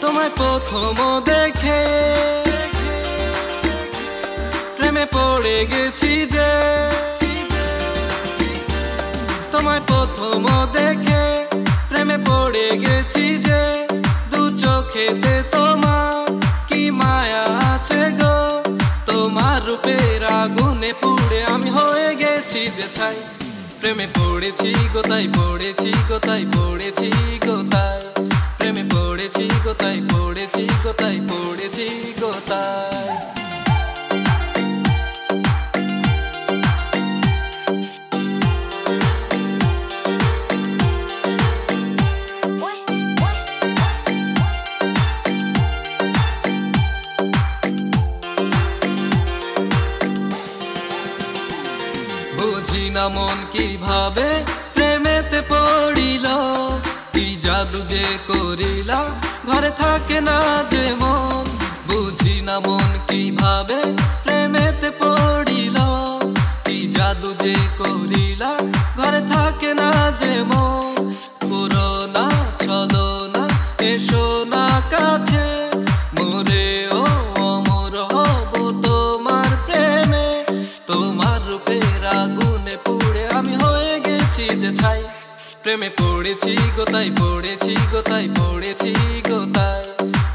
তোমায় প্রথম দেখে প্রেমে পড়ে গেছি যে, তোমায় প্রথম দেখে প্রেমে পড়ে গেছি যে, দু চোখেতে তোমার কি মায়া আছে গো, তোমার রূপের আগুনে পুড়ে আমি হয়ে গেছি যে ছাই। প্রেমে পড়েছি গোতাই পড়েছি গোতাই পড়েছি গোতাই, প্রেমে পড়েছি গোতাই পড়েছি গোতাই পড়েছি গোতাই। বুঝি না মন কিভাবে প্রেমেতে পড়িল, কি জাদু যে করিলা ঘরে থাকে না যে মন। বুঝি না মন কিভাবে প্রেমেতে পড়িল, কি জাদু যে করিলা ঘরে থাকে না যে মন। করোনা চলো না এসো না কাছে, মোরে ও অমর হব তোমার প্রেমে, তোমার রূপের আগুনে পুড়ে আমি হয়ে গেছি যে ছাই। প্রেমে পড়েছি গোতাই পড়েছি গোতাই পড়েছি গোতাই,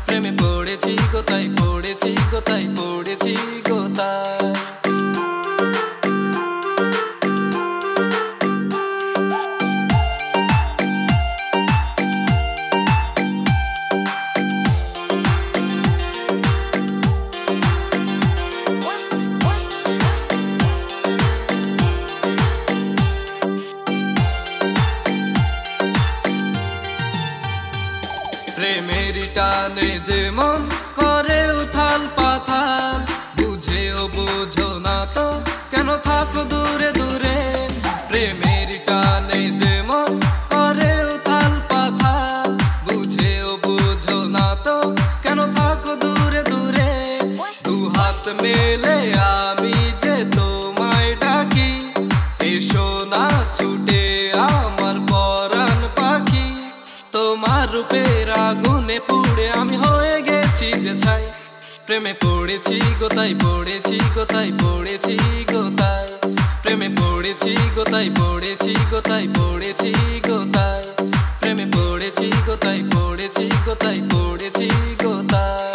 প্রেমে পড়েছি গোতাই পড়েছি গোতাই পড়েছি গোতাই। প্রেমের টানে যে মন করে উথাল পাথাল, বুঝেও বুঝো না তো কেন থাকো দূরে দূরে। প্রেমের টানে যে মন করে উথাল পাথাল, বুঝেও বুঝো না তো কেন থাকো দূরে দূরে। দু হাত মেলে আমি যে তোমায় ডাকি, এসো না ছুটে আমার পরাণ পাখি, তোমার রূপের আগুনে পুড়ে আমি হয়ে গেছি যে ছাই। প্রেমে পড়েছি গোতাই পড়েছি গোতাই পড়েছি গোতাই, প্রেমে পড়েছি গোতাই পড়েছি গোতাই পড়েছি গোতাই, প্রেমে পড়েছি গোতাই পড়েছি গোতাই পড়েছি গোতাই।